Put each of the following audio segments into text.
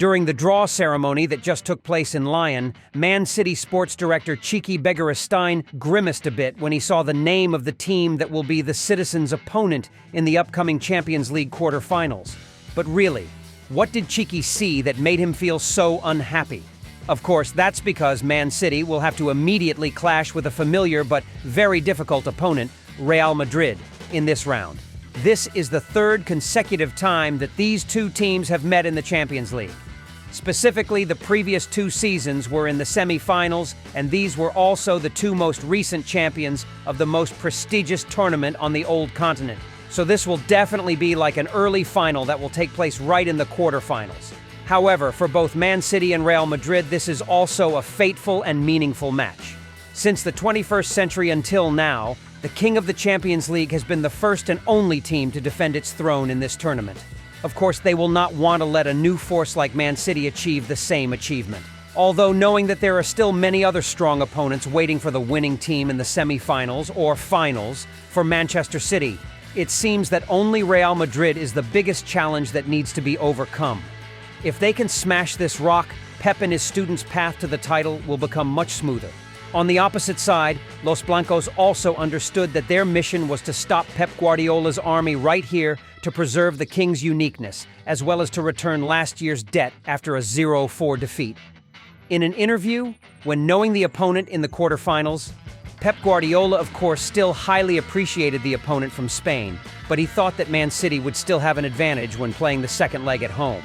During the draw ceremony that just took place in Lyon, Man City sports director Txiki Begiristain grimaced a bit when he saw the name of the team that will be the Citizens' opponent in the upcoming Champions League quarterfinals. But really, what did Txiki see that made him feel so unhappy? Of course, that's because Man City will have to immediately clash with a familiar but very difficult opponent, Real Madrid, in this round. This is the third consecutive time that these two teams have met in the Champions League. Specifically, the previous two seasons were in the semi-finals, and these were also the two most recent champions of the most prestigious tournament on the old continent. So this will definitely be like an early final that will take place right in the quarterfinals. However, for both Man City and Real Madrid, this is also a fateful and meaningful match. Since the 21st century until now, the King of the Champions League has been the first and only team to defend its throne in this tournament. Of course, they will not want to let a new force like Man City achieve the same achievement. Although knowing that there are still many other strong opponents waiting for the winning team in the semi-finals or finals for Manchester City, it seems that only Real Madrid is the biggest challenge that needs to be overcome. If they can smash this rock, Pep and his students' path to the title will become much smoother. On the opposite side, Los Blancos also understood that their mission was to stop Pep Guardiola's army right here to preserve the King's uniqueness, as well as to return last year's debt after a 0-4 defeat. In an interview, when knowing the opponent in the quarterfinals, Pep Guardiola, of course, still highly appreciated the opponent from Spain, but he thought that Man City would still have an advantage when playing the second leg at home.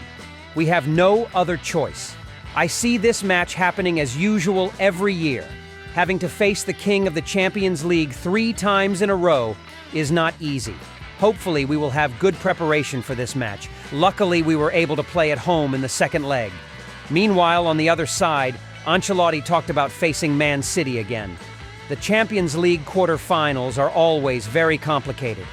We have no other choice. I see this match happening as usual every year. Having to face the King of the Champions League 3 times in a row is not easy. Hopefully, we will have good preparation for this match. Luckily, we were able to play at home in the second leg. Meanwhile, on the other side, Ancelotti talked about facing Man City again. The Champions League quarterfinals are always very complicated.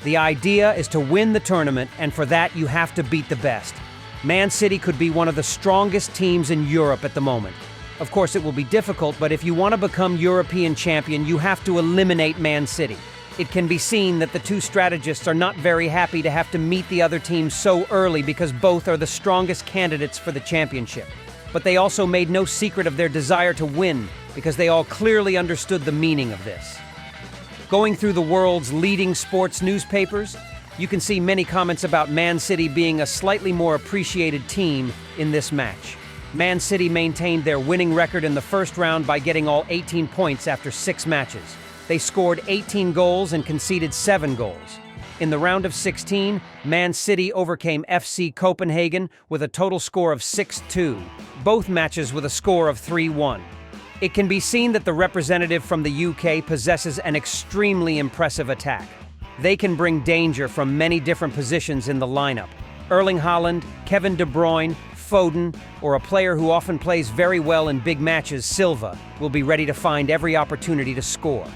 The idea is to win the tournament, and for that, you have to beat the best. Man City could be one of the strongest teams in Europe at the moment. Of course, it will be difficult, but if you want to become European champion, you have to eliminate Man City. It can be seen that the two strategists are not very happy to have to meet the other team so early because both are the strongest candidates for the championship. But they also made no secret of their desire to win because they all clearly understood the meaning of this. Going through the world's leading sports newspapers, you can see many comments about Man City being a slightly more appreciated team in this match. Man City maintained their winning record in the first round by getting all 18 points after 6 matches. They scored 18 goals and conceded 7 goals. In the round of 16, Man City overcame FC Copenhagen with a total score of 6-2, both matches with a score of 3-1. It can be seen that the representative from the UK possesses an extremely impressive attack. They can bring danger from many different positions in the lineup. Erling Haaland, Kevin De Bruyne, Foden, or a player who often plays very well in big matches, Silva, will be ready to find every opportunity to score.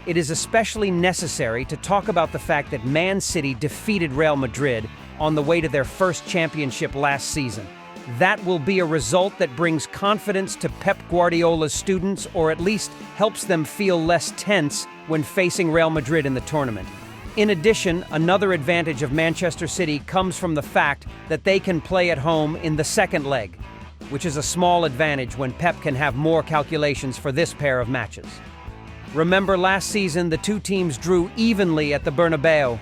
It is especially necessary to talk about the fact that Man City defeated Real Madrid on the way to their first championship last season. That will be a result that brings confidence to Pep Guardiola's students, or at least helps them feel less tense when facing Real Madrid in the tournament. In addition, another advantage of Manchester City comes from the fact that they can play at home in the second leg, which is a small advantage when Pep can have more calculations for this pair of matches. Remember last season, the two teams drew evenly at the Bernabeu,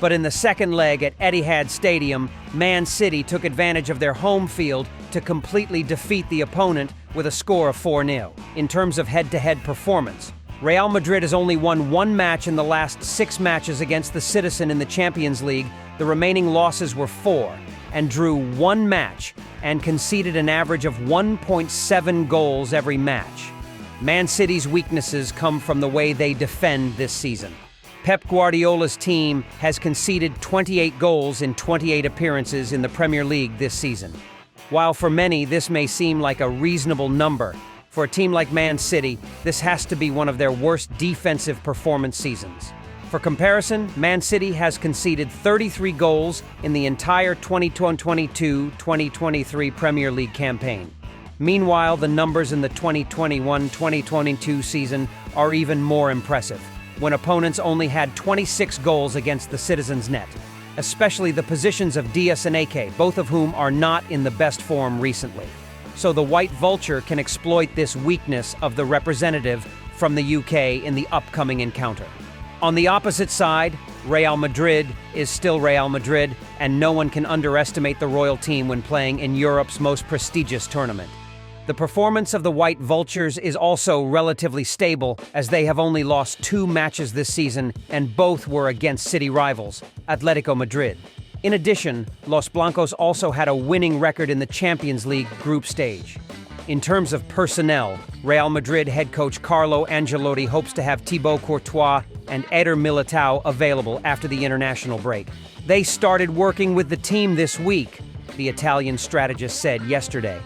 but in the second leg at Etihad Stadium, Man City took advantage of their home field to completely defeat the opponent with a score of 4-0. In terms of head-to-head performance, Real Madrid has only won 1 match in the last 6 matches against the Citizen in the Champions League. The remaining losses were 4, and drew 1 match and conceded an average of 1.7 goals every match. Man City's weaknesses come from the way they defend this season. Pep Guardiola's team has conceded 28 goals in 28 appearances in the Premier League this season. While for many this may seem like a reasonable number, for a team like Man City, this has to be one of their worst defensive performance seasons. For comparison, Man City has conceded 33 goals in the entire 2022-2023 Premier League campaign. Meanwhile, the numbers in the 2021-2022 season are even more impressive, when opponents only had 26 goals against the Citizens' net. especially the positions of Diaz and Ake, both of whom are not in the best form recently. So the White Vulture can exploit this weakness of the representative from the UK in the upcoming encounter. On the opposite side, Real Madrid is still Real Madrid, and no one can underestimate the royal team when playing in Europe's most prestigious tournament. The performance of the White Vultures is also relatively stable, as they have only lost 2 matches this season, and both were against city rivals, Atletico Madrid. In addition, Los Blancos also had a winning record in the Champions League group stage. In terms of personnel, Real Madrid head coach Carlo Ancelotti hopes to have Thibaut Courtois and Eder Militao available after the international break. They started working with the team this week, the Italian strategist said yesterday.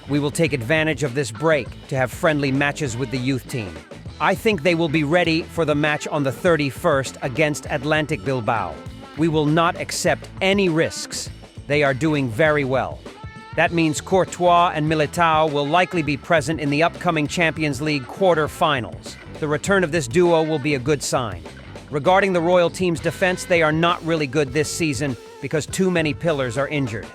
We will take advantage of this break to have friendly matches with the youth team. I think they will be ready for the match on the 31st against Athletic Bilbao. We will not accept any risks. They are doing very well. That means Courtois and Militao will likely be present in the upcoming Champions League quarter-finals. The return of this duo will be a good sign. Regarding the royal team's defense, they are not really good this season because too many pillars are injured.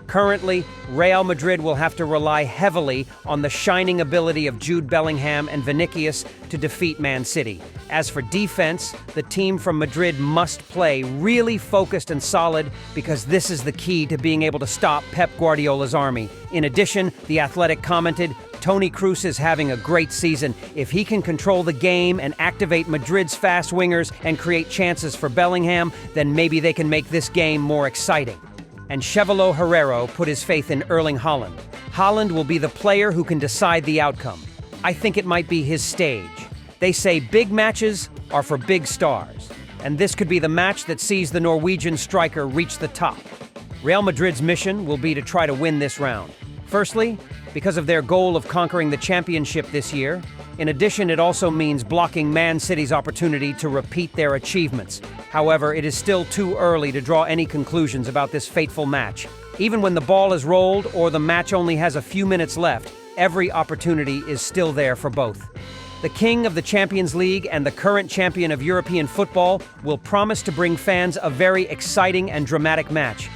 Currently, Real Madrid will have to rely heavily on the shining ability of Jude Bellingham and Vinicius to defeat Man City. As for defense, the team from Madrid must play really focused and solid because this is the key to being able to stop Pep Guardiola's army. In addition, The Athletic commented, Toni Kroos is having a great season. If he can control the game and activate Madrid's fast wingers and create chances for Bellingham, then maybe they can make this game more exciting. And Chevalo Herrero put his faith in Erling Haaland. Haaland will be the player who can decide the outcome. I think it might be his stage. They say big matches are for big stars, and this could be the match that sees the Norwegian striker reach the top. Real Madrid's mission will be to try to win this round. Firstly, because of their goal of conquering the championship this year. In addition, it also means blocking Man City's opportunity to repeat their achievements. However, it is still too early to draw any conclusions about this fateful match. Even when the ball is rolled or the match only has a few minutes left, every opportunity is still there for both. The king of the Champions League and the current champion of European football will promise to bring fans a very exciting and dramatic match.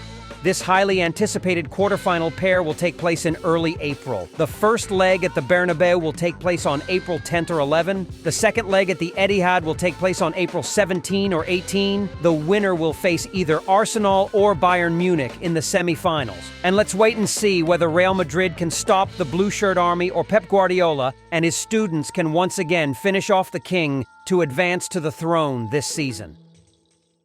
This highly anticipated quarterfinal pair will take place in early April. The first leg at the Bernabeu will take place on April 10th or 11th. The second leg at the Etihad will take place on April 17 or 18. The winner will face either Arsenal or Bayern Munich in the semi-finals. And let's wait and see whether Real Madrid can stop the Blue Shirt Army or Pep Guardiola and his students can once again finish off the king to advance to the throne this season.